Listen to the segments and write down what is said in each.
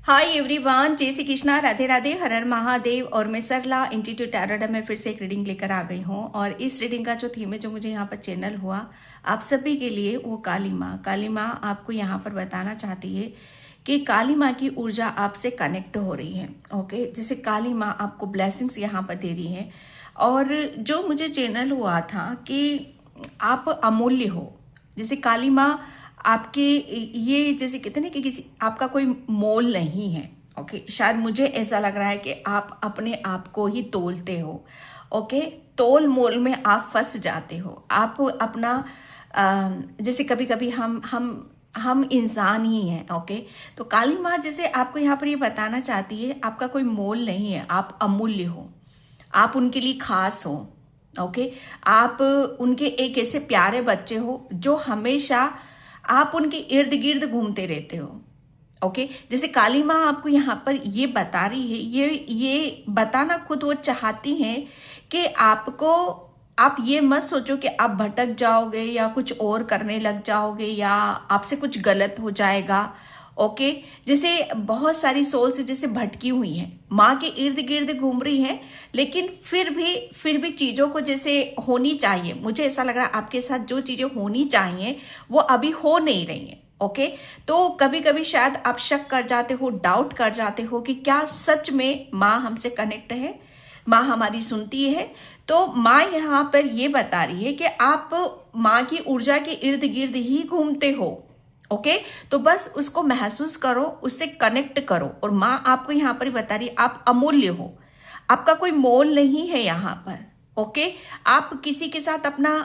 Hi everyone, जय श्री कृष्णा, राधे राधे, हर हर महादेव। और मैं सरला इंस्टीट्यूट टैरोट में फिर से एक रीडिंग लेकर आ गई हूँ। और इस रीडिंग का जो थीम है, जो मुझे यहाँ पर चैनल हुआ आप सभी के लिए, वो काली माँ आपको यहाँ पर बताना चाहती है कि काली माँ की ऊर्जा आपसे कनेक्ट हो रही है। ओके, जैसे काली माँ आपको ब्लेसिंग्स यहाँ पर दे रही है। और जो मुझे चैनल हुआ था कि आप अमूल्य हो, जैसे काली माँ आपके ये जैसे कहते हैं कि किसी आपका कोई मोल नहीं है। ओके, शायद मुझे ऐसा लग रहा है कि आप अपने आप को ही तोलते हो। ओके, तोल मोल में आप फंस जाते हो। आप अपना जैसे कभी कभी हम इंसान ही हैं। ओके, तो काली माँ जैसे आपको यहाँ पर ये बताना चाहती है, आपका कोई मोल नहीं है, आप अमूल्य हो, आप उनके लिए खास हो। ओके, आप उनके एक ऐसे प्यारे बच्चे हो जो हमेशा आप उनके इर्द गिर्द घूमते रहते हो। ओके, जैसे काली माँ आपको यहाँ पर ये बता रही है, ये बताना खुद वो चाहती हैं कि आपको, आप ये मत सोचो कि आप भटक जाओगे या कुछ और करने लग जाओगे या आपसे कुछ गलत हो जाएगा। ओके, जैसे बहुत सारी सोल्स जैसे भटकी हुई हैं, माँ के इर्द गिर्द घूम रही हैं, लेकिन फिर भी चीज़ों को जैसे होनी चाहिए, मुझे ऐसा लग रहा है आपके साथ जो चीज़ें होनी चाहिए वो अभी हो नहीं रही हैं। ओके, तो कभी कभी शायद आप शक कर जाते हो, डाउट कर जाते हो कि क्या सच में माँ हमसे कनेक्ट है, माँ हमारी सुनती है। तो माँ यहाँ पर ये बता रही है कि आप माँ की ऊर्जा के इर्द गिर्द ही घूमते हो। ओके, तो बस उसको महसूस करो, उससे कनेक्ट करो। और माँ आपको यहाँ पर बता रही है आप अमूल्य हो, आपका कोई मोल नहीं है यहाँ पर। ओके, आप किसी के साथ अपना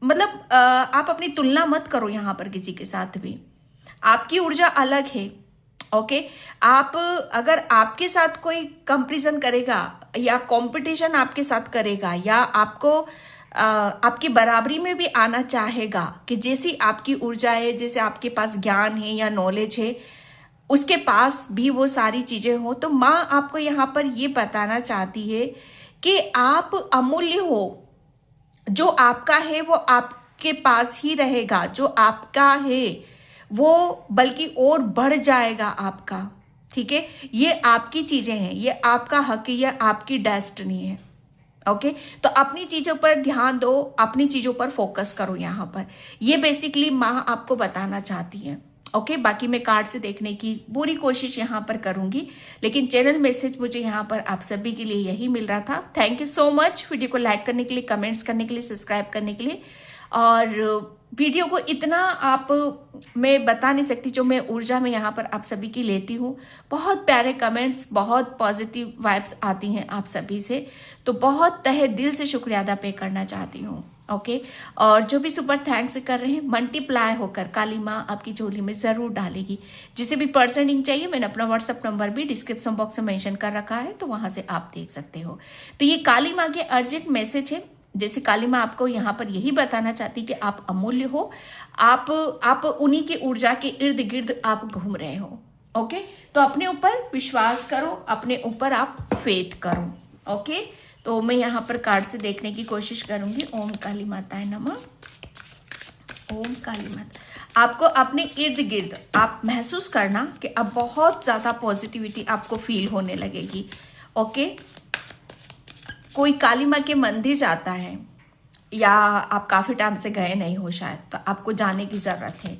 आप अपनी तुलना मत करो यहाँ पर किसी के साथ भी, आपकी ऊर्जा अलग है। ओके, आप अगर आपके साथ कोई कंपैरिजन करेगा या कंपटीशन आपके साथ करेगा या आपको आपकी बराबरी में भी आना चाहेगा कि जैसी आपकी ऊर्जा है, जैसे आपके पास ज्ञान है या नॉलेज है, उसके पास भी वो सारी चीजें हो, तो माँ आपको यहाँ पर ये बताना चाहती है कि आप अमूल्य हो। जो आपका है वो आपके पास ही रहेगा, जो आपका है वो बल्कि और बढ़ जाएगा आपका। ठीक है, ये आपकी चीजें हैं, ये आपका हक है, ये आपकी डेस्टिनी है। ओके, तो अपनी चीजों पर ध्यान दो, अपनी चीजों पर फोकस करो। यहाँ पर ये बेसिकली माँ आपको बताना चाहती है। ओके, बाकी मैं कार्ड से देखने की पूरी कोशिश यहाँ पर करूंगी, लेकिन चैनल मैसेज मुझे यहाँ पर आप सभी के लिए यही मिल रहा था। Thank you so much video को लाइक करने के लिए, कमेंट्स करने के लिए, सब्सक्राइब करने के लिए। और वीडियो को इतना आप मैं बता नहीं सकती जो मैं ऊर्जा में यहाँ पर आप सभी की लेती हूँ। बहुत प्यारे कमेंट्स, बहुत पॉजिटिव वाइब्स आती हैं आप सभी से, तो बहुत तहे दिल से शुक्रिया अदा पे करना चाहती हूँ। ओके, और जो भी सुपर थैंक्स कर रहे हैं, मल्टीप्लाई होकर काली माँ आपकी झोली में ज़रूर डालेगी। जिसे भी पर्सनिंग चाहिए, मैंने अपना व्हाट्सअप नंबर भी डिस्क्रिप्शन बॉक्स में मेंशन कर रखा है, तो वहाँ से आप देख सकते हो। तो ये काली माँ के अर्जेंट मैसेज है। जैसे काली माँ आपको यहाँ पर यही बताना चाहती कि आप अमूल्य हो, आप उन्हीं की ऊर्जा के इर्द गिर्द आप घूम रहे हो। ओके, तो अपने ऊपर विश्वास करो, अपने ऊपर आप फेथ करो। ओके, तो मैं यहाँ पर कार्ड से देखने की कोशिश करूंगी। ओम काली माताए नमः। ओम काली माता, आपको अपने इर्द गिर्द आप महसूस करना कि अब बहुत ज्यादा पॉजिटिविटी आपको फील होने लगेगी। ओके, कोई काली माँ के मंदिर जाता है या आप काफी टाइम से गए नहीं हो शायद, तो आपको जाने की जरूरत है।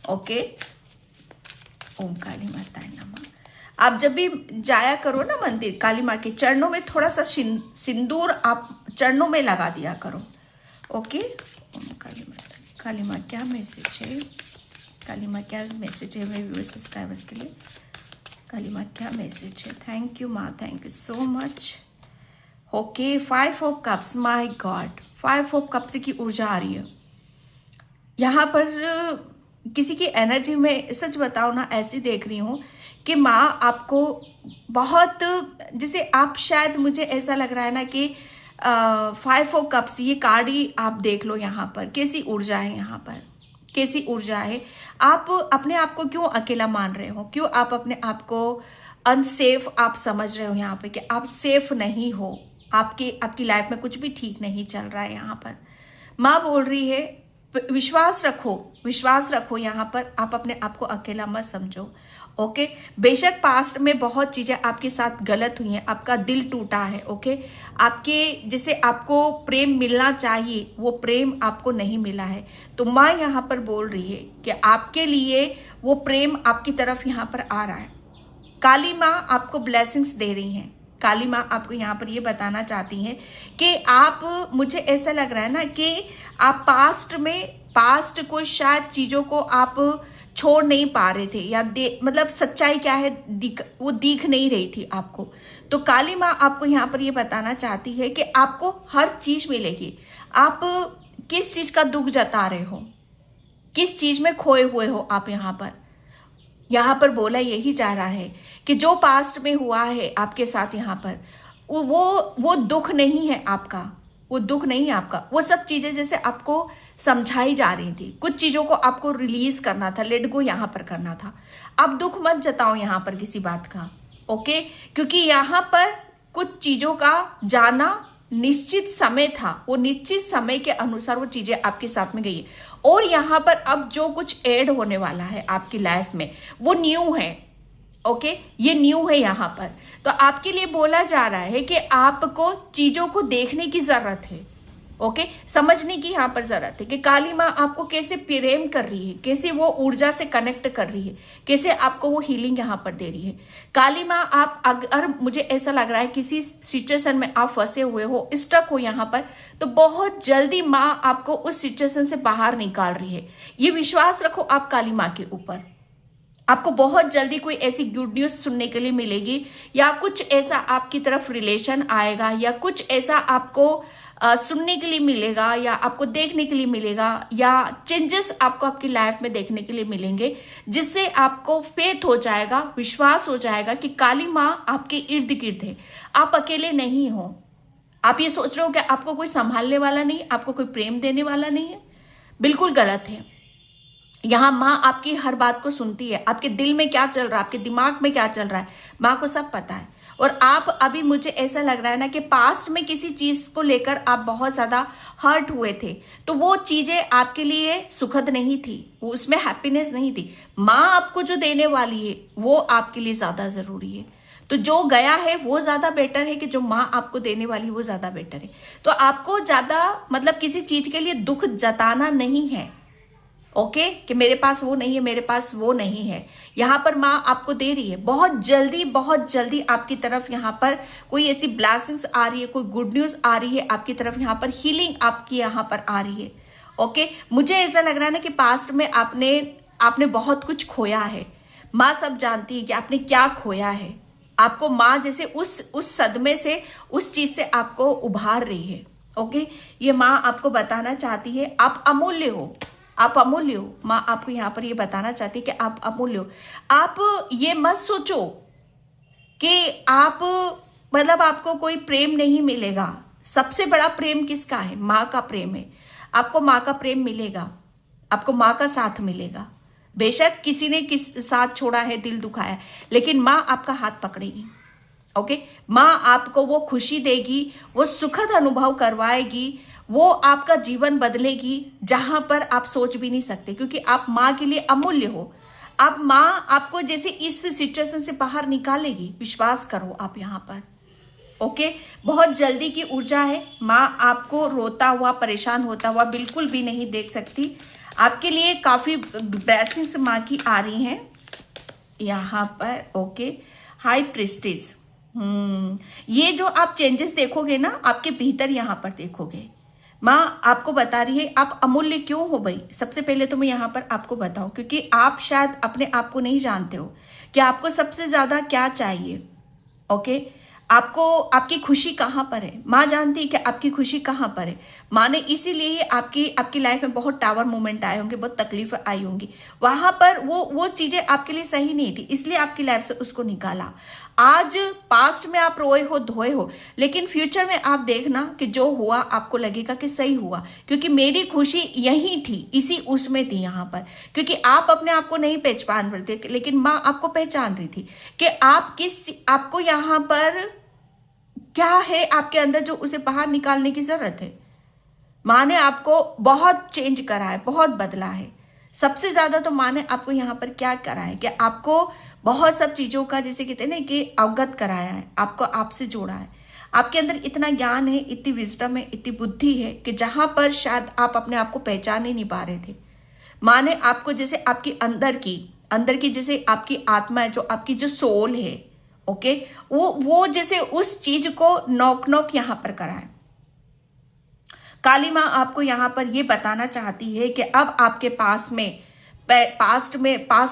ओके, ओम काली माताए नमः। आप जब भी जाया करो ना मंदिर, काली माँ के चरणों में थोड़ा सा सिंदूर आप चरणों में लगा दिया करो। ओके, ओम काली माता। काली माँ क्या मैसेज है, काली माँ क्या मैसेज है मेरे व्यूअर्स सब्सक्राइबर्स के लिए, काली माँ क्या मैसेज है। थैंक यू माँ, thank you so much. Okay, 5 of cups, my God, 5 of cups की ऊर्जा आ रही है यहाँ पर। किसी की एनर्जी में सच बताओ ना, ऐसी देख रही हूँ कि माँ आपको बहुत, जैसे आप शायद, मुझे ऐसा लग रहा है ना कि 5 ऑफ कप्स, ये कार्ड ही आप देख लो यहाँ पर, कैसी ऊर्जा है यहाँ पर, कैसी ऊर्जा है। आप अपने आप को क्यों अकेला मान रहे हो, क्यों आप अपने आप को अनसेफ आप समझ रहे हो यहाँ पे, कि आप सेफ नहीं हो, आपकी लाइफ में कुछ भी ठीक नहीं चल रहा है। यहाँ पर माँ बोल रही है विश्वास रखो, विश्वास रखो यहाँ पर। आप अपने आप को अकेला मत समझो। ओके, बेशक पास्ट में बहुत चीजें आपके साथ गलत हुई हैं, आपका दिल टूटा है। ओके, आपके जैसे आपको प्रेम मिलना चाहिए वो प्रेम आपको नहीं मिला है, तो माँ यहाँ पर बोल रही है कि आपके लिए वो प्रेम आपकी तरफ यहाँ पर आ रहा है। काली माँ आपको ब्लेसिंग्स दे रही हैं। काली माँ आपको यहाँ पर ये बताना चाहती हैं कि आप, मुझे ऐसा लग रहा है ना कि आप पास्ट को शायद चीज़ों को आप छोड़ नहीं पा रहे थे, या मतलब सच्चाई क्या है वो दिख नहीं रही थी आपको। तो काली माँ आपको यहाँ पर ये बताना चाहती है कि आपको हर चीज़ मिलेगी। आप किस चीज़ का दुख जता रहे हो, किस चीज़ में खोए हुए हो आप, यहाँ पर बोला यही जा रहा है कि जो पास्ट में हुआ है आपके साथ यहाँ पर, वो दुख नहीं है आपका, वो दुख नहीं है आपका। वो सब चीज़ें जैसे आपको समझाई जा रही थी, कुछ चीज़ों को आपको रिलीज करना था, लेट गो यहाँ पर करना था। अब दुख मत जताओ यहाँ पर किसी बात का। ओके, क्योंकि यहाँ पर कुछ चीज़ों का जाना निश्चित समय था, वो निश्चित समय के अनुसार वो चीज़ें आपके साथ में गई है। और यहाँ पर अब जो कुछ ऐड होने वाला है आपकी लाइफ में वो न्यू है। ओके, ये न्यू है यहाँ पर। तो आपके लिए बोला जा रहा है कि आपको चीज़ों को देखने की ज़रूरत है। ओके, समझने की यहाँ पर ज़रूरत है कि काली माँ आपको कैसे प्रेम कर रही है, कैसे वो ऊर्जा से कनेक्ट कर रही है, कैसे आपको वो हीलिंग यहाँ पर दे रही है। काली माँ, आप अगर, मुझे ऐसा लग रहा है किसी सिचुएशन में आप फंसे हुए हो, स्टक हो यहाँ पर, तो बहुत जल्दी माँ आपको उस सिचुएशन से बाहर निकाल रही है। ये विश्वास रखो आप काली माँ के ऊपर। आपको बहुत जल्दी कोई ऐसी गुड न्यूज़ सुनने के लिए मिलेगी, या कुछ ऐसा आपकी तरफ रिलेशन आएगा, या कुछ ऐसा आपको सुनने के लिए मिलेगा, या आपको देखने के लिए मिलेगा, या चेंजेस आपको आपकी लाइफ में देखने के लिए मिलेंगे, जिससे आपको फेथ हो जाएगा, विश्वास हो जाएगा कि काली माँ आपके इर्द गिर्द है, आप अकेले नहीं हो। आप ये सोच रहे हो कि आपको कोई संभालने वाला नहीं, आपको कोई प्रेम देने वाला नहीं है, बिल्कुल गलत है। यहाँ माँ आपकी हर बात को सुनती है। आपके दिल में क्या चल रहा है, आपके दिमाग में क्या चल रहा है, माँ को सब पता है। और आप अभी, मुझे ऐसा लग रहा है ना कि पास्ट में किसी चीज को लेकर आप बहुत ज्यादा हर्ट हुए थे, तो वो चीजें आपके लिए सुखद नहीं थी, वो उसमें हैप्पीनेस नहीं थी। माँ आपको जो देने वाली है वो आपके लिए ज्यादा जरूरी है। तो जो गया है वो ज्यादा बेटर है कि जो माँ आपको देने वाली है वो ज्यादा बेटर है। तो आपको ज्यादा, मतलब किसी चीज के लिए दुख जताना नहीं है। ओके, कि मेरे पास वो नहीं है, मेरे पास वो नहीं है। यहाँ पर माँ आपको दे रही है, बहुत जल्दी आपकी तरफ यहाँ पर कोई ऐसी ब्लेसिंग्स आ रही है, कोई गुड न्यूज़ आ रही है आपकी तरफ, यहाँ पर हीलिंग आपकी यहाँ पर आ रही है। ओके, मुझे ऐसा लग रहा है ना कि पास्ट में आपने बहुत कुछ खोया है। माँ सब जानती है कि आपने क्या खोया है। आपको माँ जैसे उस सदमे से, उस चीज़ से आपको उभार रही है। ओके, ये माँ आपको बताना चाहती है आप अमूल्य हो, आप अमूल्य हो। माँ आपको यहाँ पर ये बताना चाहती है कि आप अमूल्य हो। आप ये मत सोचो कि आप, मतलब आपको कोई प्रेम नहीं मिलेगा। सबसे बड़ा प्रेम किसका है? माँ का प्रेम है। आपको माँ का प्रेम मिलेगा, आपको माँ का साथ मिलेगा। बेशक किसी ने किस साथ छोड़ा है, दिल दुखाया, लेकिन माँ आपका हाथ पकड़ेगी। ओके, माँ आपको वो खुशी देगी, वो सुखद अनुभव करवाएगी, वो आपका जीवन बदलेगी जहां पर आप सोच भी नहीं सकते, क्योंकि आप माँ के लिए अमूल्य हो। आप माँ आपको जैसे इस सिचुएशन से बाहर निकालेगी, विश्वास करो आप यहाँ पर। ओके, बहुत जल्दी की ऊर्जा है। माँ आपको रोता हुआ, परेशान होता हुआ बिल्कुल भी नहीं देख सकती। आपके लिए काफी ब्लेसिंग्स माँ की आ रही हैं यहाँ पर। ओके, हाई प्रिस्टिस, ये जो आप चेंजेस देखोगे ना आपके भीतर, यहाँ पर देखोगे माँ आपको बता रही है आप अमूल्य क्यों हो भाई। सबसे पहले तो मैं यहाँ पर आपको बताऊं, क्योंकि आप शायद अपने आप को नहीं जानते हो कि आपको सबसे ज्यादा क्या चाहिए। ओके, आपको, आपकी खुशी कहाँ पर है। माँ जानती है कि आपकी खुशी कहाँ पर है। माँ ने इसीलिए आपकी लाइफ में बहुत टावर मोमेंट आए होंगे, बहुत तकलीफें आई होंगी, वहां पर वो चीजें आपके लिए सही नहीं थी, इसलिए आपकी लाइफ से उसको निकाला। आज पास्ट में आप रोए हो, धोए हो, लेकिन फ्यूचर में आप देखना कि जो हुआ आपको लगेगा कि सही हुआ, क्योंकि मेरी खुशी यही थी, इसी उसमें थी यहाँ पर। क्योंकि आप अपने आप को नहीं पहचान रहे थे, लेकिन माँ आपको पहचान रही थी कि आपको यहाँ पर क्या है आपके अंदर जो उसे बाहर निकालने की जरूरत है। माँ ने आपको बहुत चेंज करा है, बहुत बदला है। सबसे ज्यादा तो माँ ने आपको यहाँ पर क्या करा है कि आपको बहुत सब चीजों का, जैसे कहते हैं ना, कि अवगत कराया है, आपको आपसे जोड़ा है। आपके अंदर इतना ज्ञान है, इतनी विजडम है, इतनी बुद्धि है कि जहां पर शायद आप अपने आप को पहचान ही नहीं पा रहे थे, माँ ने आपको जैसे आपकी अंदर की जैसे आपकी आत्मा है, जो आपकी जो सोल है, ओके, वो जैसे उस चीज को नॉक नॉक यहां पर करा है। काली माँ आपको यहाँ पर ये बताना चाहती है कि अब आपके पास्ट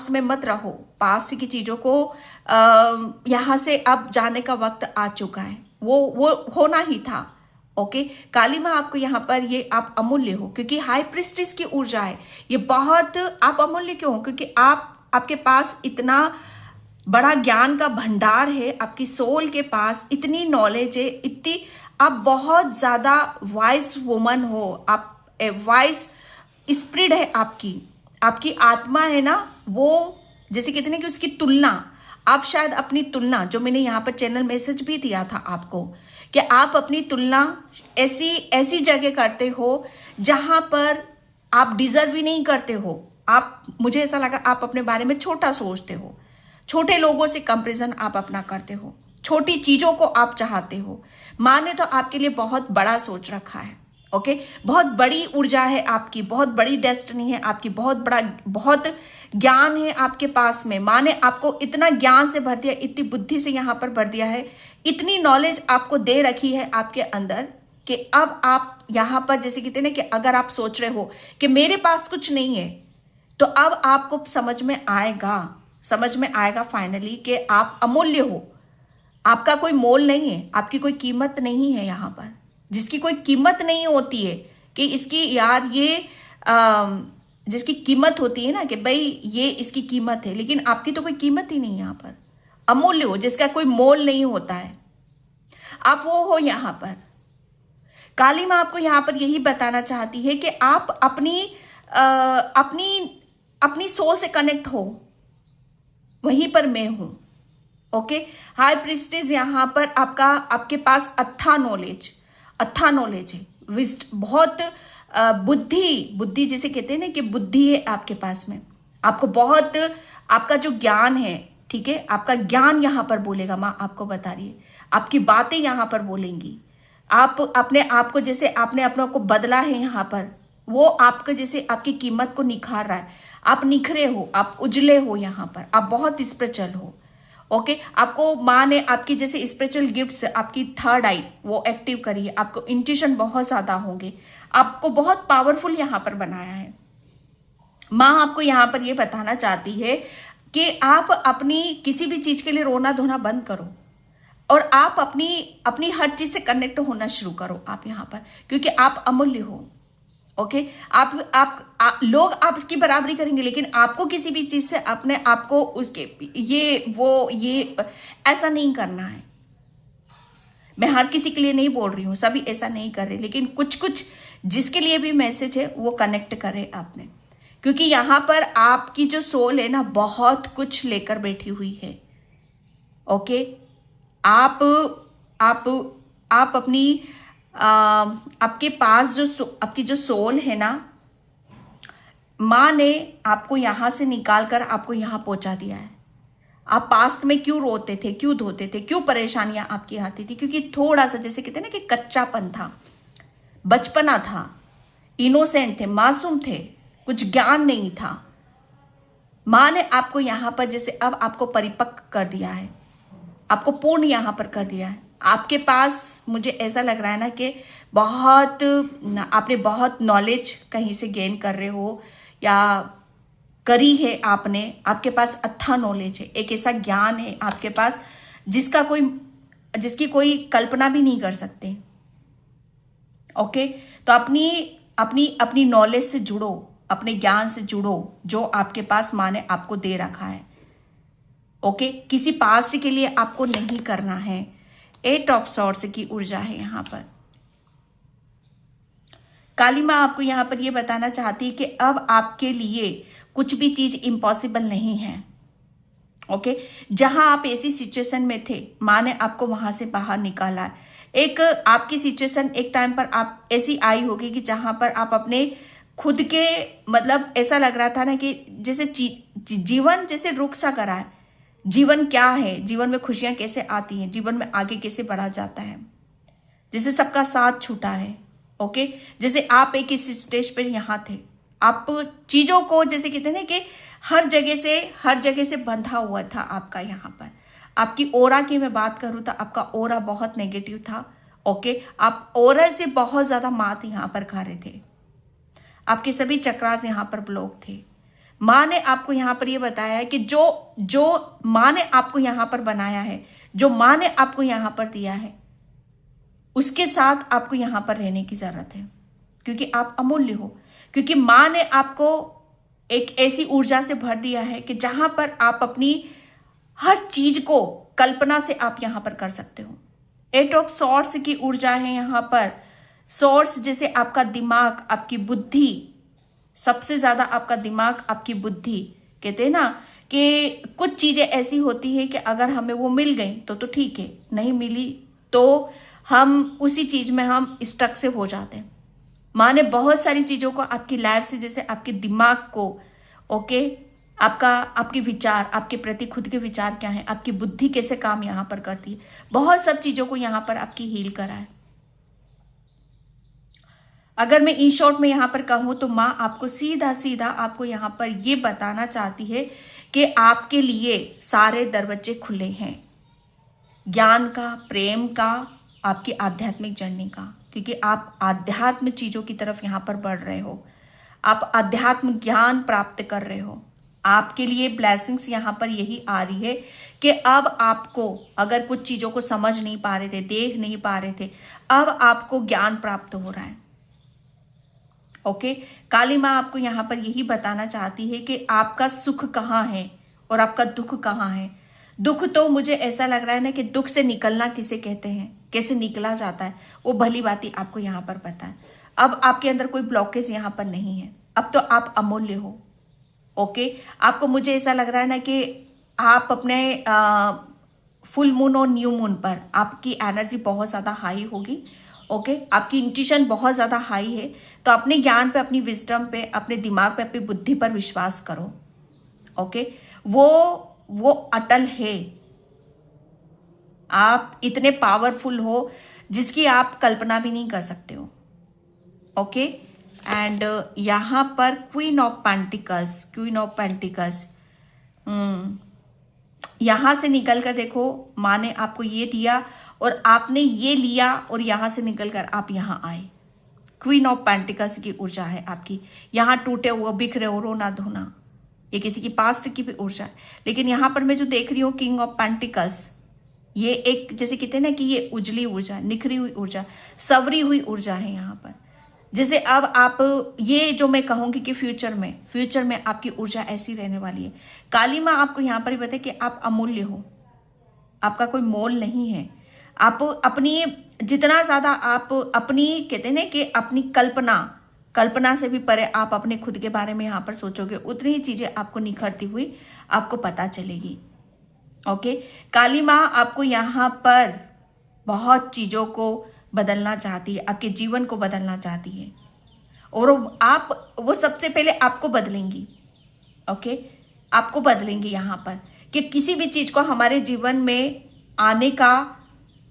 में मत रहो। पास्ट की चीजों को यहाँ से अब जाने का वक्त आ चुका है, वो होना ही था। ओके, काली माँ आपको यहाँ पर, ये आप अमूल्य हो, क्योंकि हाई प्रिस्टिस की ऊर्जा है ये बहुत। आप अमूल्य क्यों हो? क्योंकि आपके पास इतना बड़ा ज्ञान का भंडार है, आपकी सोल के पास इतनी नॉलेज है, इतनी आप बहुत ज्यादा वाइस वुमन हो, आप वाइस स्पिरिट है आपकी आत्मा है ना, वो जैसे कहते हैं कि उसकी तुलना, आप शायद अपनी तुलना, जो मैंने यहाँ पर चैनल मैसेज भी दिया था आपको, कि आप अपनी तुलना ऐसी जगह करते हो जहां पर आप डिजर्व ही नहीं करते हो। मुझे ऐसा लगा आप अपने बारे में छोटा सोचते हो, छोटे लोगों से कंपैरिजन आप अपना करते हो, छोटी चीजों को आप चाहते हो। माँ ने तो आपके लिए बहुत बड़ा सोच रखा है। ओके, बहुत बड़ी ऊर्जा है आपकी, बहुत बड़ी डेस्टिनी है आपकी, बहुत ज्ञान है आपके पास में। माँ ने आपको इतना ज्ञान से भर दिया, इतनी बुद्धि से यहाँ पर भर दिया है, इतनी नॉलेज आपको दे रखी है आपके अंदर, कि अब आप यहाँ पर जैसे कहते हैं ना, कि अगर आप सोच रहे हो कि मेरे पास कुछ नहीं है, तो अब आपको समझ में आएगा फाइनली कि आप अमूल्य हो। आपका कोई मोल नहीं है, आपकी कोई कीमत नहीं है। यहाँ पर जिसकी कोई कीमत नहीं होती है कि इसकी यार ये जिसकी कीमत होती है ना, कि भाई ये इसकी कीमत है, लेकिन आपकी तो कोई कीमत ही नहीं है। यहाँ पर अमूल्य हो, जिसका कोई मोल नहीं होता है, आप वो हो। यहाँ पर काली माँ आपको यहाँ पर यही बताना चाहती है कि आप अपनी सोल से कनेक्ट हो, वहीं पर मैं हूं। ओके, हाई प्रिस्टेस यहाँ पर आपके पास अथा नॉलेज है, बहुत बुद्धि जिसे कहते हैं ना, कि बुद्धि है आपके पास में। आपको बहुत, आपका जो ज्ञान है, ठीक है, आपका ज्ञान यहाँ पर बोलेगा। माँ आपको बता रही है, आपकी बातें यहाँ पर बोलेंगी। आप अपने आप को, जैसे आपने अपने को बदला है यहाँ पर, वो आपका जैसे आपकी कीमत को निखार रहा है। आप निखरे हो, आप उजले हो, यहाँ पर आप बहुत स्पिरिचुअल हो। ओके, आपको माँ ने आपकी जैसे स्पिरिचुअल गिफ्ट्स, आपकी थर्ड आई वो एक्टिव करी है, आपको इंट्यूशन बहुत ज्यादा होंगे, आपको बहुत पावरफुल यहाँ पर बनाया है। माँ आपको यहाँ पर ये बताना चाहती है कि आप अपनी किसी भी चीज के लिए रोना धोना बंद करो, और आप अपनी हर चीज से कनेक्ट होना शुरू करो आप यहाँ पर, क्योंकि आप अमूल्य हो। ओके, लोग आपकी बराबरी करेंगे, लेकिन आपको किसी भी चीज से अपने आप को उसके ये ऐसा नहीं करना है। मैं हर किसी के लिए नहीं बोल रही हूं, सभी ऐसा नहीं कर रहे, लेकिन कुछ जिसके लिए भी मैसेज है वो कनेक्ट करे आपने, क्योंकि यहां पर आपकी जो सोल है ना, बहुत कुछ लेकर बैठी हुई है। ओके, आप अपनी आपके पास आपकी जो सोल है ना, माँ ने आपको यहां से निकाल कर आपको यहां पहुंचा दिया है। आप पास्ट में क्यों रोते थे, क्यों धोते थे, क्यों परेशानियां आपकी आती थी? क्योंकि थोड़ा सा जैसे कहते हैं ना, कि कच्चापन था, बचपना था, इनोसेंट थे, मासूम थे, कुछ ज्ञान नहीं था। माँ ने आपको यहां पर जैसे अब आपको परिपक्व कर दिया है, आपको पूर्ण यहां पर कर दिया है। आपके पास मुझे ऐसा लग रहा है ना, कि आपने बहुत नॉलेज कहीं से गेन कर रहे हो, या करी है आपने। आपके पास अच्छा नॉलेज है, एक ऐसा ज्ञान है आपके पास जिसकी कोई कल्पना भी नहीं कर सकते। ओके, तो अपनी नॉलेज से जुड़ो, अपने ज्ञान से जुड़ो, जो आपके पास माँ ने आपको दे रखा है। ओके, किसी पास्ट के लिए आपको नहीं करना है। 8 ऑफ सॉर्ड्स की ऊर्जा है यहाँ पर। काली माँ आपको यहाँ पर ये बताना चाहती है कि अब आपके लिए कुछ भी चीज इम्पॉसिबल नहीं है। ओके, जहां आप ऐसी सिचुएशन में थे, माँ ने आपको वहां से बाहर निकाला है। एक आपकी सिचुएशन एक टाइम पर आप ऐसी आई होगी कि जहां पर आप अपने खुद के मतलब ऐसा लग रहा था ना कि जैसे जीवन जैसे रुक सा करा है। जीवन क्या है, जीवन में खुशियां कैसे आती हैं, जीवन में आगे कैसे बढ़ा जाता है, जैसे सबका साथ छूटा है। ओके, जैसे आप एक इस स्टेज पे यहाँ थे, आप चीजों को जैसे कहते हैं ना कि हर जगह से बंधा हुआ था आपका यहाँ पर। आपकी ओरा की मैं बात करूँ तो आपका ओरा बहुत नेगेटिव था। ओके, आप ओरा से बहुत ज्यादा मात यहाँ पर खा रहे थे, आपके सभी चक्रास यहाँ पर ब्लॉक थे। माँ ने आपको यहाँ पर ये बताया है कि जो माँ ने आपको यहाँ पर बनाया है, जो माँ ने आपको यहाँ पर दिया है, उसके साथ आपको यहाँ पर रहने की जरूरत है, क्योंकि आप अमूल्य हो। क्योंकि माँ ने आपको एक ऐसी ऊर्जा से भर दिया है कि जहां पर आप अपनी हर चीज को कल्पना से आप यहां पर कर सकते हो। 8 ऑफ सॉर्ड्स की ऊर्जा है यहाँ पर। सॉर्ड्स जैसे आपका दिमाग, आपकी बुद्धि, सबसे ज्यादा आपका दिमाग, आपकी बुद्धि। कहते हैं ना कि कुछ चीजें ऐसी होती है कि अगर हमें वो मिल गई तो ठीक है, नहीं मिली तो हम उसी चीज में हम स्टक से हो जाते हैं। माँ ने बहुत सारी चीजों को आपकी लाइफ से, जैसे आपके दिमाग को, ओके, आपके विचार, आपके प्रति खुद के विचार क्या है, आपकी बुद्धि कैसे काम यहाँ पर करती है, बहुत सब चीजों को यहाँ पर आपकी हील करा है। अगर मैं इन शॉर्ट में यहाँ पर कहूँ तो माँ आपको सीधा सीधा आपको यहाँ पर ये बताना चाहती है कि आपके लिए सारे दरवाजे खुले हैं, ज्ञान का, प्रेम का, आपकी आध्यात्मिक जर्नी का, क्योंकि आप आध्यात्म चीजों की तरफ यहाँ पर बढ़ रहे हो, आप आध्यात्म ज्ञान प्राप्त कर रहे हो। आपके लिए ब्लेसिंग्स यहाँ पर यही आ रही है कि अब आपको, अगर कुछ चीजों को समझ नहीं पा रहे थे, देख नहीं पा रहे थे, अब आपको ज्ञान प्राप्त हो रहा है। ओके, काली माँ आपको यहाँ पर यही बताना चाहती है कि आपका सुख कहाँ है और आपका दुख कहाँ है। दुख तो मुझे ऐसा लग रहा है ना कि दुख से निकलना किसे कहते हैं, कैसे निकला जाता है, वो भली बात आपको यहाँ पर पता है। अब आपके अंदर कोई ब्लॉकेज यहाँ पर नहीं है, अब तो आप अमूल्य हो। ओके, आपको, मुझे ऐसा लग रहा है ना कि आप अपने फुल मून और न्यू मून पर आपकी एनर्जी बहुत ज़्यादा हाई होगी। ओके, आपकी इंट्यूशन बहुत ज़्यादा हाई है, तो अपने ज्ञान पे, अपनी विजडम पे, अपने दिमाग पे, अपनी बुद्धि पर विश्वास करो। ओके, वो अटल है। आप इतने पावरफुल हो जिसकी आप कल्पना भी नहीं कर सकते हो। ओके, एंड यहां पर क्वीन ऑफ पेंटिकल्स, यहां से निकल कर देखो, माँ ने आपको ये दिया और आपने ये लिया और यहां से निकलकर आप यहां आए। क्वीन ऑफ पेंटिकल्स की ऊर्जा है आपकी। यहां टूटे हुए, बिखरे हो, रोना धोना, ये किसी की पास्ट की भी ऊर्जा है। लेकिन यहां पर मैं जो देख रही हूँ किंग ऑफ पेंटिकल्स, ये एक, जैसे कहते हैं ना कि ये उजली ऊर्जा, निखरी हुई ऊर्जा, सवरी हुई ऊर्जा है यहाँ पर। जैसे अब आप, ये जो मैं कहूँगी कि फ्यूचर में आपकी ऊर्जा ऐसी रहने वाली है। काली माँ आपको यहाँ पर ही बताए कि आप अमूल्य हो, आपका कोई मोल नहीं है। आप अपनी, जितना ज़्यादा आप अपनी, कहते हैं ना कि अपनी कल्पना से भी परे आप अपने खुद के बारे में यहाँ पर सोचोगे, उतनी ही चीज़ें आपको निखरती हुई आपको पता चलेगी। ओके, काली माँ आपको यहाँ पर बहुत चीज़ों को बदलना चाहती है, आपके जीवन को बदलना चाहती है, और वो सबसे पहले आपको बदलेंगी। ओके, आपको बदलेंगी यहाँ पर, कि किसी भी चीज़ को हमारे जीवन में आने का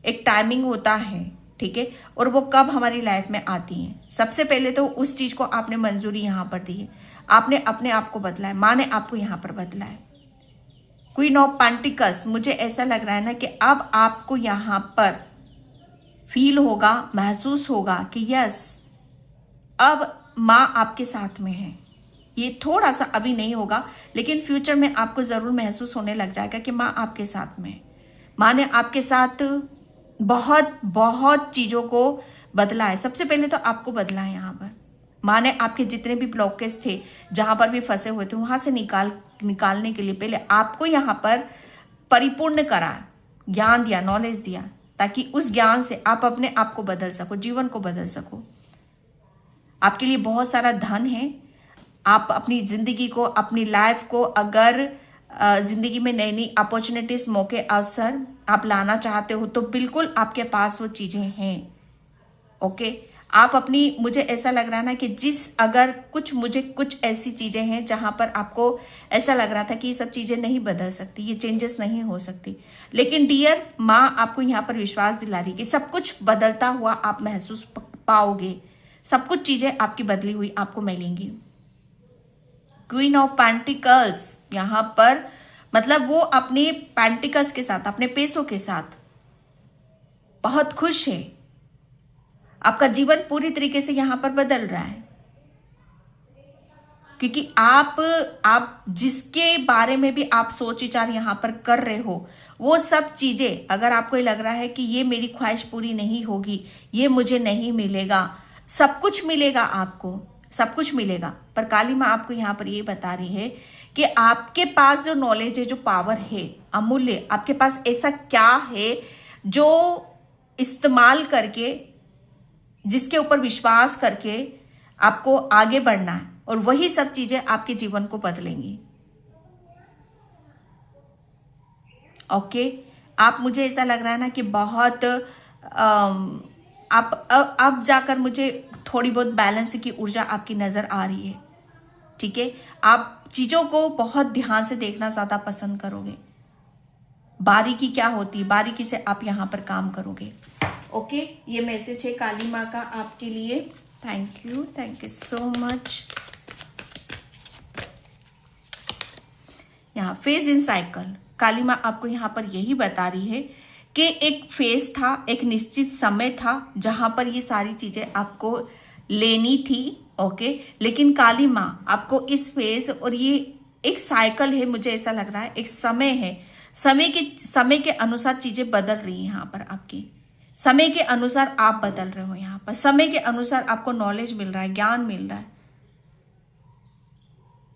एक टाइमिंग होता है, ठीक है, और वो कब हमारी लाइफ में आती है। सबसे पहले तो उस चीज़ को आपने मंजूरी यहाँ पर दी है, आपने अपने आप को बदला है, माँ ने आपको यहाँ पर बदला है। क्वीन ऑफ पेंटिकल्स, मुझे ऐसा लग रहा है ना कि अब आपको यहाँ पर फील होगा, महसूस होगा कि यस, अब माँ आपके साथ में है। ये थोड़ा सा अभी नहीं होगा, लेकिन फ्यूचर में आपको ज़रूर महसूस होने लग जाएगा कि माँ आपके साथ में है। माँ ने आपके साथ बहुत चीज़ों को बदला है। सबसे पहले तो आपको बदला है यहाँ पर। माँ ने आपके जितने भी ब्लॉकेज थे, जहाँ पर भी फंसे हुए थे, वहाँ से निकालने के लिए पहले आपको यहाँ पर परिपूर्ण करा, ज्ञान दिया, नॉलेज दिया, ताकि उस ज्ञान से आप अपने आप को बदल सको, जीवन को बदल सको। आपके लिए बहुत सारा धन है। आप अपनी जिंदगी को, अपनी लाइफ को अगर जिंदगी में नई नई अपॉर्चुनिटीज, मौके, अवसर आप लाना चाहते हो तो बिल्कुल आपके पास वो चीजें हैं। ओके, आप अपनी, मुझे ऐसा लग रहा है ना कि अगर कुछ ऐसी चीजें हैं जहां पर आपको ऐसा लग रहा था कि ये सब चीजें नहीं बदल सकती, ये चेंजेस नहीं हो सकती, लेकिन डियर माँ आपको यहाँ पर विश्वास दिला रही है कि सब कुछ बदलता हुआ आप महसूस पाओगे। सब कुछ चीजें आपकी बदली हुई आपको मिलेंगी। क्वीन ऑफ पेंटिकल्स यहाँ पर मतलब वो अपने पेंटिकल्स के साथ, अपने पैसों के साथ बहुत खुश है। आपका जीवन पूरी तरीके से यहां पर बदल रहा है, क्योंकि आप जिसके बारे में भी आप सोच विचार यहां पर कर रहे हो, वो सब चीजें अगर आपको लग रहा है कि ये मेरी ख्वाहिश पूरी नहीं होगी, ये मुझे नहीं मिलेगा, सब कुछ मिलेगा, आपको सब कुछ मिलेगा। पर काली माँ आपको यहाँ पर ये बता रही है कि आपके पास जो नॉलेज है, जो पावर है अमूल्य, आपके पास ऐसा क्या है जो इस्तेमाल करके, जिसके ऊपर विश्वास करके आपको आगे बढ़ना है, और वही सब चीजें आपके जीवन को बदलेंगी। ओके, आप, मुझे ऐसा लग रहा है ना कि बहुत आप अब जाकर मुझे थोड़ी बहुत बैलेंस की ऊर्जा आपकी नजर आ रही है। ठीक है, आप चीजों को बहुत ध्यान से देखना ज्यादा पसंद करोगे। बारीकी क्या होती है, बारीकी से आप यहां पर काम करोगे। ओके, ये मैसेज है काली माँ का आपके लिए। Thank you so much. यहाँ फेज इन साइकिल, काली माँ आपको यहाँ पर यही बता रही है कि एक फेज था, एक निश्चित समय था जहां पर ये सारी चीजें आपको लेनी थी। ओके, लेकिन काली माँ आपको इस फेज, और ये एक साइकिल है, मुझे ऐसा लग रहा है एक समय है, समय के अनुसार चीजें बदल रही हैं यहाँ पर आपकी, समय के अनुसार आप बदल रहे हो, यहाँ पर समय के अनुसार आपको नॉलेज मिल रहा है, ज्ञान मिल रहा है।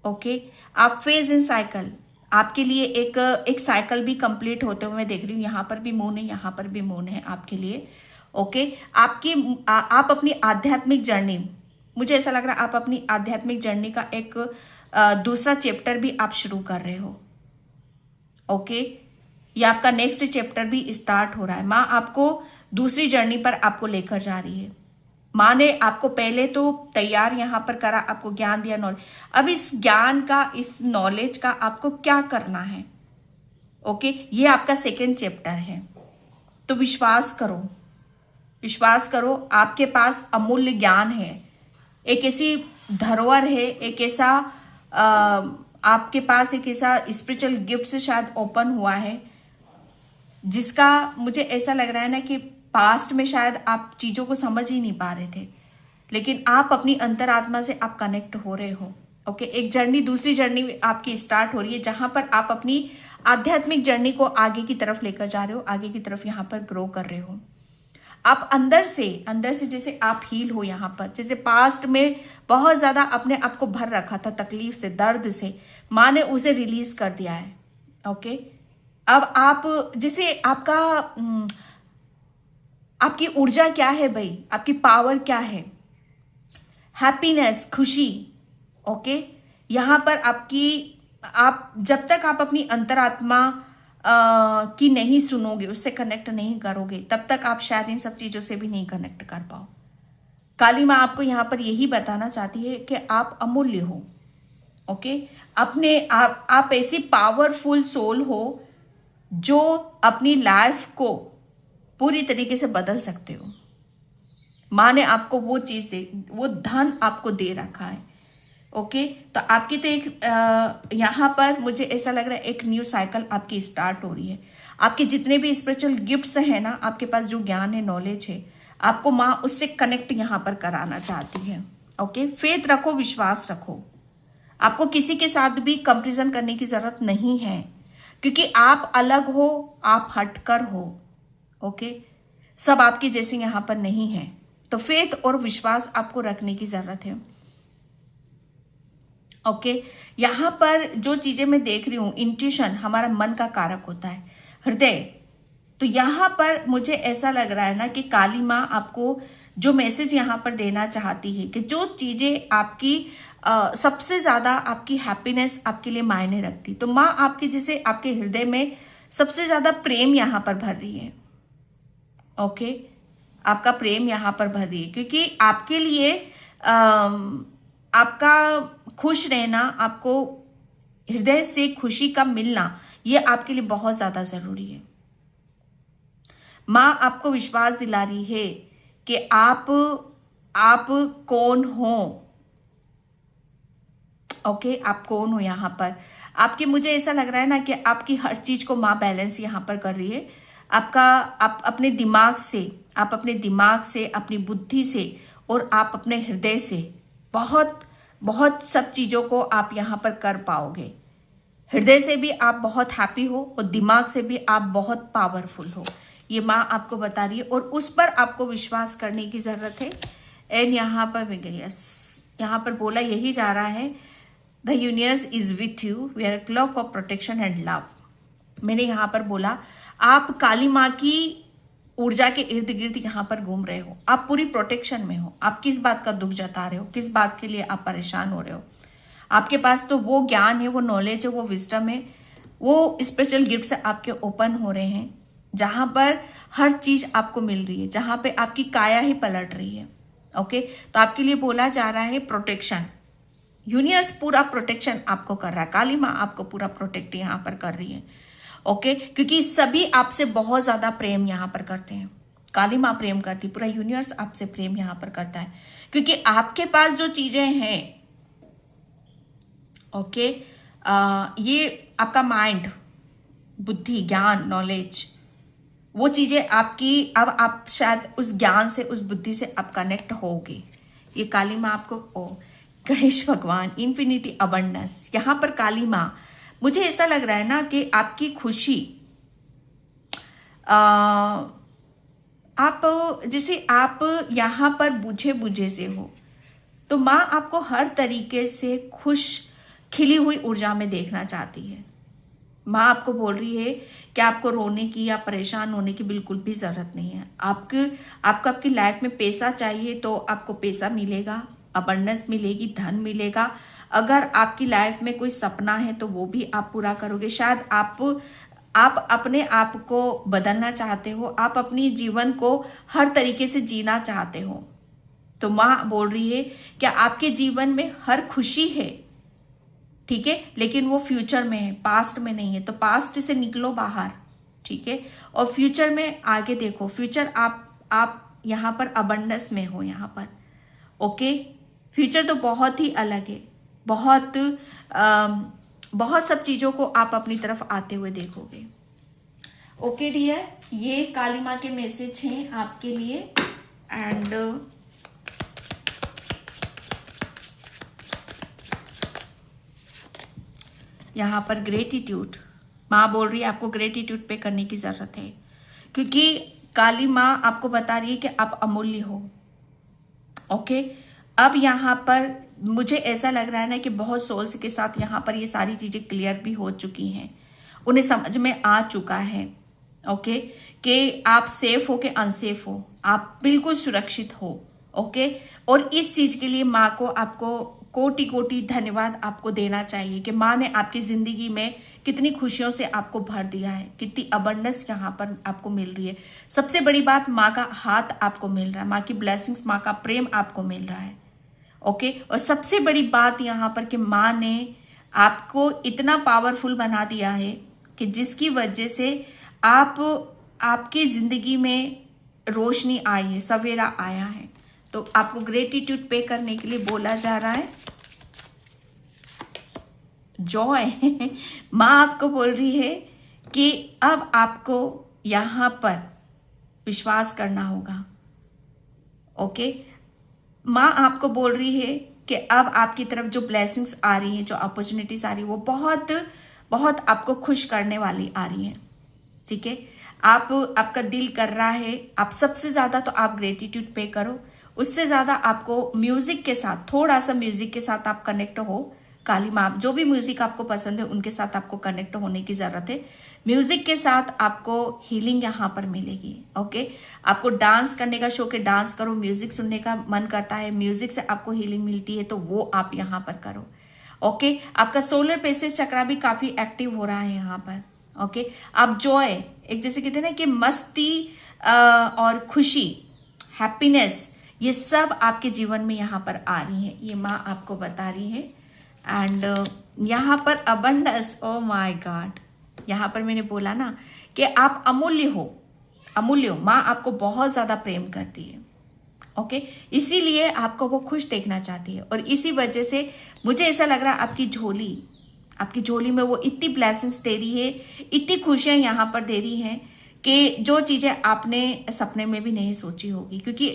ओके, आप फेज इन साइकिल, आपके लिए एक साइकिल भी कंप्लीट होते हुए मैं देख रही हूँ। यहाँ पर भी मून है, यहाँ पर भी मून है आपके लिए। ओके, आप अपनी आध्यात्मिक जर्नी, मुझे ऐसा लग रहा है आप अपनी आध्यात्मिक जर्नी का एक दूसरा चैप्टर भी आप शुरू कर रहे हो। ओके, ये आपका नेक्स्ट चैप्टर भी स्टार्ट हो रहा है। माँ आपको दूसरी जर्नी पर आपको लेकर जा रही है। माँ ने आपको पहले तो तैयार यहाँ पर करा, आपको ज्ञान दिया, नॉलेज। अब इस ज्ञान का, इस नॉलेज का आपको क्या करना है। ओके, ये आपका सेकेंड चैप्टर है। तो विश्वास करो, विश्वास करो, आपके पास अमूल्य ज्ञान है, एक ऐसी धरोहर है, एक ऐसा आपके पास एक ऐसा स्पिरिचुअल गिफ्ट से शायद ओपन हुआ है, जिसका मुझे ऐसा लग रहा है ना कि पास्ट में शायद आप चीजों को समझ ही नहीं पा रहे थे, लेकिन आप अपनी अंतरात्मा से आप कनेक्ट हो रहे हो। ओके, एक जर्नी, दूसरी जर्नी आपकी स्टार्ट हो रही है, जहां पर आप अपनी आध्यात्मिक जर्नी को आगे की तरफ लेकर जा रहे हो, आगे की तरफ यहाँ पर ग्रो कर रहे हो। आप अंदर से जैसे आप हील हो यहाँ पर, जैसे पास्ट में बहुत ज्यादा अपने आप को भर रखा था तकलीफ से, दर्द से, माँ ने उसे रिलीज कर दिया है। ओके, अब आप जैसे आपकी ऊर्जा क्या है भाई, आपकी पावर क्या है, हैप्पीनेस, खुशी। ओके, यहाँ पर आप जब तक आप अपनी अंतरात्मा की नहीं सुनोगे, उससे कनेक्ट नहीं करोगे, तब तक आप शायद इन सब चीजों से भी नहीं कनेक्ट कर पाओ। काली माँ आपको यहाँ पर यही बताना चाहती है कि आप अमूल्य हो। ओके, आप ऐसी पावरफुल सोल हो जो अपनी लाइफ को पूरी तरीके से बदल सकते हो। माँ ने आपको वो चीज वो धन आपको दे रखा है। ओके, तो आपकी तो एक यहाँ पर मुझे ऐसा लग रहा है एक न्यू साइकिल आपकी स्टार्ट हो रही है। आपके जितने भी स्पिरिचुअल गिफ्ट्स हैं ना, आपके पास जो ज्ञान है, नॉलेज है, आपको माँ उससे कनेक्ट यहाँ पर कराना चाहती है। ओके, फेथ रखो, विश्वास रखो। आपको किसी के साथ भी कंपैरिजन करने की जरूरत नहीं है, क्योंकि आप अलग हो, आप हटकर हो। ओके, सब आपके जैसे यहाँ पर नहीं है, तो फेथ और विश्वास आपको रखने की जरूरत है। ओके, यहाँ पर जो चीजें मैं देख रही हूँ, इंट्यूशन हमारा मन का कारक होता है, हृदय। तो यहाँ पर मुझे ऐसा लग रहा है ना कि काली माँ आपको जो मैसेज यहाँ पर देना चाहती है कि जो चीजें आपकी सबसे ज़्यादा आपकी हैप्पीनेस आपके लिए मायने रखती। तो माँ आपकी जैसे आपके हृदय में सबसे ज़्यादा प्रेम यहाँ पर भर रही है। ओके, आपका प्रेम यहाँ पर भर रही है, क्योंकि आपके लिए आपका खुश रहना, आपको हृदय से खुशी का मिलना, ये आपके लिए बहुत ज़्यादा ज़रूरी है। माँ आपको विश्वास दिला रही है कि आप कौन हो। ओके, आप कौन हो यहाँ पर। आपकी, मुझे ऐसा लग रहा है ना कि आपकी हर चीज़ को माँ बैलेंस यहाँ पर कर रही है। आप अपने दिमाग से, अपनी बुद्धि से और आप अपने हृदय से बहुत बहुत सब चीज़ों को आप यहाँ पर कर पाओगे। हृदय से भी आप बहुत हैप्पी हो और दिमाग से भी आप बहुत पावरफुल हो, ये माँ आपको बता रही है, और उस पर आपको विश्वास करने की ज़रूरत है। एंड यहाँ पर बोला यही जा रहा है, the universe is with you, we are a cloak of protection and love. मैंने यहाँ पर बोला आप काली माँ की ऊर्जा के इर्द गिर्द यहाँ पर घूम रहे हो, आप पूरी प्रोटेक्शन में हो। आप किस बात का दुख जता रहे हो, किस बात के लिए आप परेशान हो रहे हो। आपके पास तो वो ज्ञान है, वो नॉलेज है, वो विजडम है, वो स्पेशल गिफ्ट से आपके ओपन हो रहे हैं, जहाँ पर हर चीज़ आपको मिल रही है, जहाँ पे आपकी काया ही पलट रही है। ओके, तो आपके लिए बोला जा रहा है प्रोटेक्शन। यूनिवर्स पूरा प्रोटेक्शन आपको कर रहा है, काली माँ आपको पूरा प्रोटेक्ट यहाँ पर कर रही है। ओके, क्योंकि सभी आपसे बहुत ज़्यादा प्रेम यहाँ पर करते हैं। काली माँ प्रेम करती, पूरा यूनिवर्स आपसे प्रेम यहाँ पर करता है, क्योंकि आपके पास जो चीज़ें हैं, ओके, ये आपका माइंड, बुद्धि, ज्ञान, नॉलेज, वो चीज़ें आपकी, अब आप शायद उस ज्ञान से, उस बुद्धि से आप कनेक्ट होगे। ये काली माँ आपको, गणेश भगवान, इन्फिनिटी अबंडेंस, यहाँ पर काली माँ, मुझे ऐसा लग रहा है ना कि आपकी खुशी, आप जैसे आप यहाँ पर बुझे से हो, तो माँ आपको हर तरीके से खुश, खिली हुई ऊर्जा में देखना चाहती है। माँ आपको बोल रही है कि आपको रोने की या परेशान होने की बिल्कुल भी ज़रूरत नहीं है। आपको आपकी लाइफ में पैसा चाहिए तो आपको पैसा मिलेगा, अबंडेंस मिलेगी, धन मिलेगा। अगर आपकी लाइफ में कोई सपना है तो वो भी आप पूरा करोगे। शायद आप अपने आप को बदलना चाहते हो, आप अपनी जीवन को हर तरीके से जीना चाहते हो, तो माँ बोल रही है कि आपके जीवन में हर खुशी है, ठीक है, लेकिन वो फ्यूचर में है, पास्ट में नहीं है। तो पास्ट से निकलो बाहर, ठीक है, और फ्यूचर में आगे देखो। फ्यूचर आप यहाँ पर अबंडेंस में हो यहाँ पर। ओके, फ्यूचर तो बहुत ही अलग है, बहुत सब चीज़ों को आप अपनी तरफ आते हुए देखोगे। ओके डियर, ये काली माँ के मैसेज हैं आपके लिए। एंड यहाँ पर ग्रेटिट्यूड, माँ बोल रही है आपको ग्रेटिट्यूड पे करने की ज़रूरत है, क्योंकि काली माँ आपको बता रही है कि आप अमूल्य हो। ओके, अब यहाँ पर मुझे ऐसा लग रहा है ना कि बहुत सोल्स के साथ यहाँ पर ये सारी चीज़ें क्लियर भी हो चुकी हैं, उन्हें समझ में आ चुका है। ओके, कि आप सेफ हो कि अनसेफ हो, आप बिल्कुल सुरक्षित हो। ओके, और इस चीज़ के लिए माँ को आपको कोटि कोटि धन्यवाद आपको देना चाहिए कि माँ ने आपकी ज़िंदगी में कितनी खुशियों से आपको भर दिया है, कितनी अबंडेंस यहाँ पर आपको मिल रही है। सबसे बड़ी बात, माँ का हाथ आपको मिल रहा है, माँ की ब्लेसिंग्स, माँ का प्रेम आपको मिल रहा है। ओके, और सबसे बड़ी बात यहाँ पर कि माँ ने आपको इतना पावरफुल बना दिया है कि जिसकी वजह से आपकी ज़िंदगी में रोशनी आई है, सवेरा आया है। तो आपको ग्रेटिट्यूड पे करने के लिए बोला जा रहा है। जॉय माँ आपको बोल रही है कि अब आपको यहाँ पर विश्वास करना होगा। ओके, माँ आपको बोल रही है कि अब आपकी तरफ जो ब्लेसिंग्स आ रही हैं, जो अपॉर्चुनिटीज आ रही है, वो बहुत बहुत आपको खुश करने वाली आ रही हैं। ठीक है, आपका दिल कर रहा है, आप सबसे ज़्यादा तो आप ग्रेटिट्यूड पे करो, उससे ज़्यादा आपको म्यूज़िक के साथ, थोड़ा सा म्यूज़िक के साथ आप कनेक्ट हो। काली माँ, जो भी म्यूज़िक आपको पसंद है उनके साथ आपको कनेक्ट होने की ज़रूरत है। म्यूजिक के साथ आपको हीलिंग यहाँ पर मिलेगी। ओके, आपको डांस करने का शौक है, डांस करो। म्यूजिक सुनने का मन करता है, म्यूजिक से आपको हीलिंग मिलती है, तो वो आप यहाँ पर करो। ओके, आपका सोलर प्लेक्सस चक्रा भी काफी एक्टिव हो रहा है यहाँ पर। ओके, आप जॉय, एक जैसे कहते हैं ना कि मस्ती और खुशी, हैप्पीनेस, ये सब आपके जीवन में यहाँ पर आ रही है, ये माँ आपको बता रही है। एंड यहाँ पर अबंडेंस, ओ माय गॉड, यहाँ पर मैंने बोला ना कि आप अमूल्य हो, अमूल्य हो। माँ आपको बहुत ज़्यादा प्रेम करती है। ओके, इसीलिए आपको वो खुश देखना चाहती है, और इसी वजह से मुझे ऐसा लग रहा है आपकी झोली में वो इतनी ब्लेसिंग्स दे रही है, इतनी खुशियाँ यहाँ पर दे रही हैं कि जो चीज़ें आपने सपने में भी नहीं सोची होगी, क्योंकि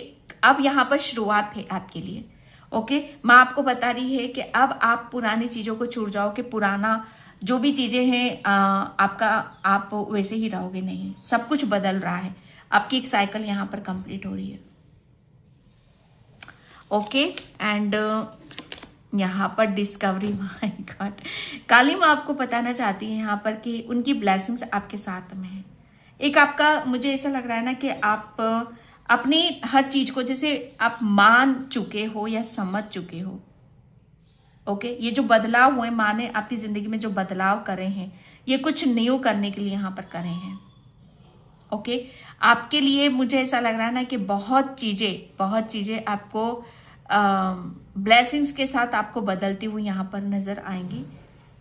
अब यहाँ पर शुरुआत है आपके लिए। ओके, माँ आपको बता रही है कि अब आप पुरानी चीज़ों को छूट जाओ, कि पुराना जो भी चीज़ें हैं आपका, आप वैसे ही रहोगे नहीं, सब कुछ बदल रहा है। आपकी एक साइकिल यहाँ पर कंप्लीट हो रही है। ओके, एंड यहाँ पर डिस्कवरी, माय गॉड, काली माँ आपको बताना चाहती है यहाँ पर कि उनकी ब्लेसिंग्स आपके साथ में है। एक आपका, मुझे ऐसा लग रहा है ना कि आप अपनी हर चीज को जैसे आप मान चुके हो या समझ चुके हो। ओके, ये जो बदलाव हुए, माँ ने आपकी जिंदगी में जो बदलाव करे हैं, ये कुछ न्यू करने के लिए यहाँ पर करे हैं। ओके, आपके लिए मुझे ऐसा लग रहा है ना कि बहुत चीजें आपको ब्लेसिंग्स के साथ आपको बदलती हुई यहाँ पर नजर आएंगी।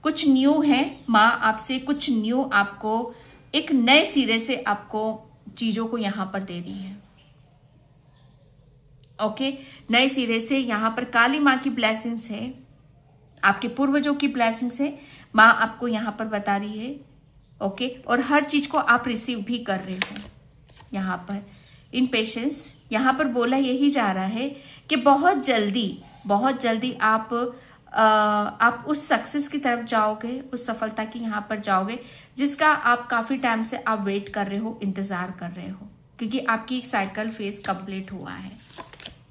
कुछ न्यू है, माँ आपसे कुछ न्यू, आपको एक नए सिरे से आपको चीजों को यहाँ पर दे रही है। ओके, नए सिरे से यहाँ पर काली माँ की ब्लेसिंग्स है, आपके पूर्वजों की ब्लेसिंग्स है, माँ आपको यहाँ पर बता रही है। ओके, और हर चीज को आप रिसीव भी कर रहे हो यहाँ पर। इन पेशेंस, यहाँ पर बोला यही जा रहा है कि बहुत जल्दी आप उस सक्सेस की तरफ जाओगे, उस सफलता की यहाँ पर जाओगे, जिसका आप काफी टाइम से आप वेट कर रहे हो, इंतजार कर रहे हो, क्योंकि आपकी एक साइकिल फेज कंप्लीट हुआ है।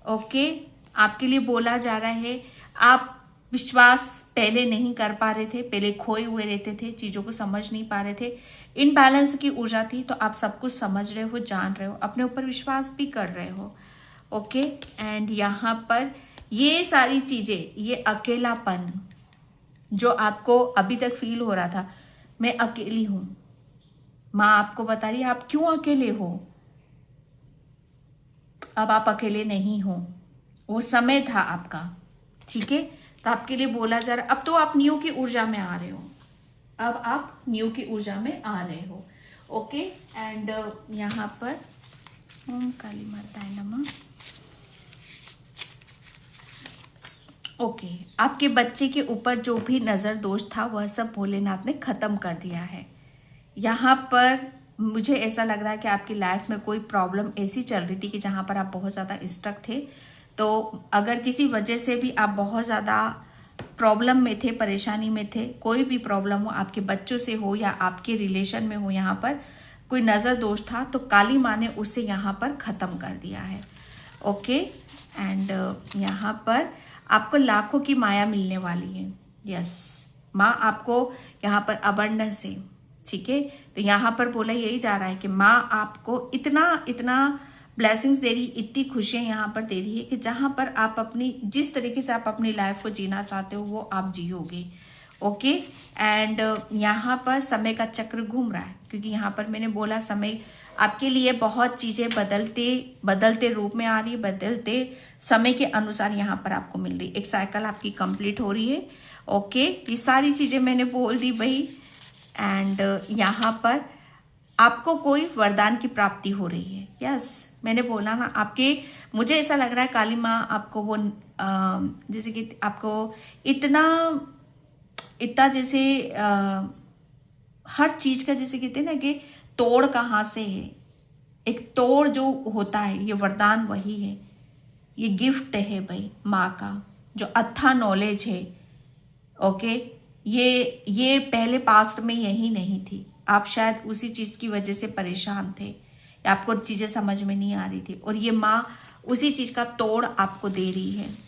ओके, आपके लिए बोला जा रहा है, आप विश्वास पहले नहीं कर पा रहे थे, पहले खोए हुए रहते थे, चीजों को समझ नहीं पा रहे थे, इनबैलेंस की ऊर्जा थी, तो आप सब कुछ समझ रहे हो, जान रहे हो, अपने ऊपर विश्वास भी कर रहे हो। ओके, एंड यहाँ पर ये सारी चीजें, ये अकेलापन जो आपको अभी तक फील हो रहा था, मैं अकेली हूं, माँ आपको बता रही है आप क्यों अकेले हो, अब आप अकेले नहीं हो, वो समय था आपका। ठीक है, तो आपके लिए बोला जा रहा, अब तो आप न्यू की ऊर्जा में आ रहे हो, अब आप न्यू की ऊर्जा में आ रहे हो। ओके, एंड यहाँ पर ओम काली माताए नमः। ओके, आपके बच्चे के ऊपर जो भी नजर दोष था, वह सब भोलेनाथ ने खत्म कर दिया है। यहाँ पर मुझे ऐसा लग रहा है कि आपकी लाइफ में कोई प्रॉब्लम ऐसी चल रही थी कि जहाँ पर आप बहुत ज़्यादा स्टक थे। तो अगर किसी वजह से भी आप बहुत ज़्यादा प्रॉब्लम में थे, परेशानी में थे, कोई भी प्रॉब्लम हो, आपके बच्चों से हो या आपके रिलेशन में हो, यहाँ पर कोई नज़र दोष था, तो काली माँ ने उसे यहाँ पर ख़त्म कर दिया है। ओके, एंड यहाँ पर आपको लाखों की माया मिलने वाली है। यस, माँ आपको यहाँ पर अबंडेंस है। ठीक है, तो यहाँ पर बोला यही जा रहा है कि माँ आपको इतना ब्लेसिंग्स दे रही, इतनी खुशियाँ यहाँ पर दे रही है कि जहाँ पर आप अपनी, जिस तरीके से आप अपनी लाइफ को जीना चाहते हो, वो आप जियोगे। ओके, एंड यहाँ पर समय का चक्र घूम रहा है, क्योंकि यहाँ पर मैंने बोला समय आपके लिए बहुत चीज़ें बदलते रूप में आ रही है, बदलते समय के अनुसार यहाँ पर आपको मिल रही, एक साइकिल आपकी कंप्लीट हो रही है। ओके, ये सारी चीज़ें मैंने बोल दी भाई। एंड यहाँ पर आपको कोई वरदान की प्राप्ति हो रही है। यस, मैंने बोला ना, आपके, मुझे ऐसा लग रहा है काली माँ आपको वो जैसे कि आपको इतना जैसे हर चीज का, जैसे कहते हैं ना कि तोड़ कहाँ से है, एक तोड़ जो होता है, ये वरदान वही है, ये गिफ्ट है भाई माँ का, जो अच्छा नॉलेज है। ओके, ये पहले पास्ट में यही नहीं थी, आप शायद उसी चीज की वजह से परेशान थे, आपको चीजें समझ में नहीं आ रही थी, और ये माँ उसी चीज का तोड़ आपको दे रही है।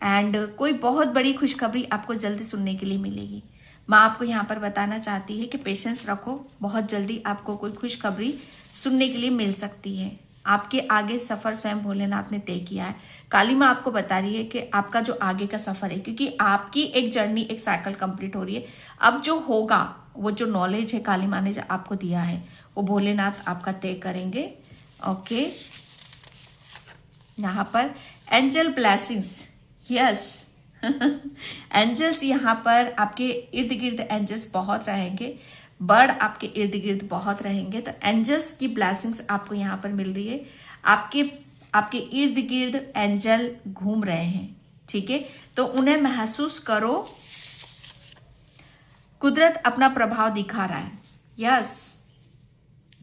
एंड कोई बहुत बड़ी खुशखबरी आपको जल्दी सुनने के लिए मिलेगी। माँ आपको यहाँ पर बताना चाहती है कि पेशेंस रखो, बहुत जल्दी आपको कोई खुशखबरी सुनने के लिए मिल सकती है। आपके आगे सफर स्वयं भोलेनाथ ने तय किया है। काली माँ आपको बता रही है कि आपका जो आगे का सफर है, क्योंकि आपकी एक जर्नी, एक साइकिल कंप्लीट हो रही है। अब जो होगा, वो जो नॉलेज है काली माँ ने जो आपको दिया है, वो भोलेनाथ आपका तय करेंगे। ओके, यहाँ पर एंजल ब्लेसिंग्स, यस एंजल्स यहाँ पर आपके इर्द गिर्द एंजल्स बहुत रहेंगे, बर्ड आपके इर्द गिर्द बहुत रहेंगे। तो एंजल्स की ब्लेसिंग्स आपको यहाँ पर मिल रही है। आपके इर्द गिर्द एंजल घूम रहे हैं, ठीक है। तो उन्हें महसूस करो, कुदरत अपना प्रभाव दिखा रहा है। यस,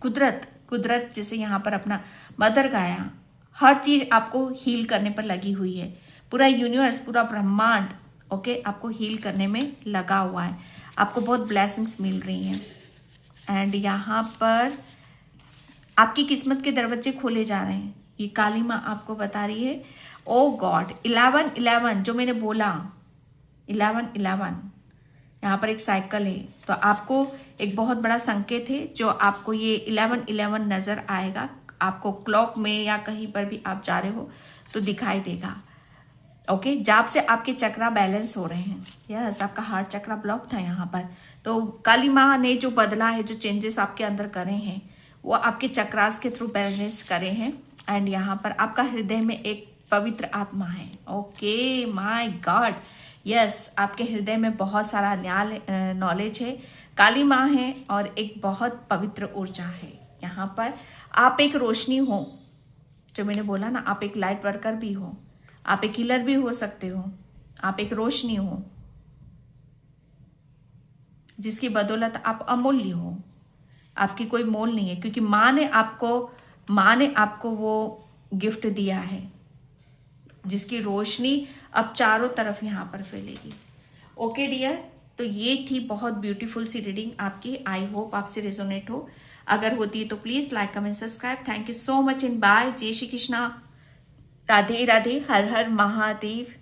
कुदरत जैसे यहाँ पर अपना मदर गाया, हर चीज आपको हील करने पर लगी हुई है। पूरा यूनिवर्स, पूरा ब्रह्मांड, ओके, आपको हील करने में लगा हुआ है। आपको बहुत ब्लेसिंग्स मिल रही हैं। एंड यहाँ पर आपकी किस्मत के दरवाजे खोले जा रहे हैं, ये काली माँ आपको बता रही है। ओ गॉड, 11 जो मैंने बोला, 11 यहाँ पर एक साइकिल है। तो आपको एक बहुत बड़ा संकेत है जो आपको ये 11 नजर आएगा। आपको क्लॉक में या कहीं पर भी आप जा रहे हो तो दिखाई देगा। ओके, जाप से आपके चक्रा बैलेंस हो रहे हैं। यस, आपका हार्ट चक्रा ब्लॉक था यहाँ पर, तो काली माँ ने जो बदला है, जो चेंजेस आपके अंदर करे हैं, वो आपके चक्रास के थ्रू बैलेंस करे हैं। एंड यहाँ पर आपका हृदय में एक पवित्र आत्मा है। ओके, माय गॉड, यस, आपके हृदय में बहुत सारा नॉलेज है, काली माँ है और एक बहुत पवित्र ऊर्जा है। यहाँ पर आप एक रोशनी हो, जो मैंने बोला ना, आप एक लाइट वर्कर भी हो, आप एक हीलर भी हो सकते हो, आप एक रोशनी हो जिसकी बदौलत आप अमूल्य हो। आपकी कोई मोल नहीं है, क्योंकि माँ ने आपको वो गिफ्ट दिया है जिसकी रोशनी अब चारों तरफ यहाँ पर फैलेगी। ओके डियर, तो ये थी बहुत ब्यूटीफुल सी रीडिंग आपकी। आई होप आपसे रेजोनेट हो। अगर होती है तो please like, comment, subscribe. Thank you so much and bye. जय श्री कृष्णा, राधे राधे, हर हर महादेव।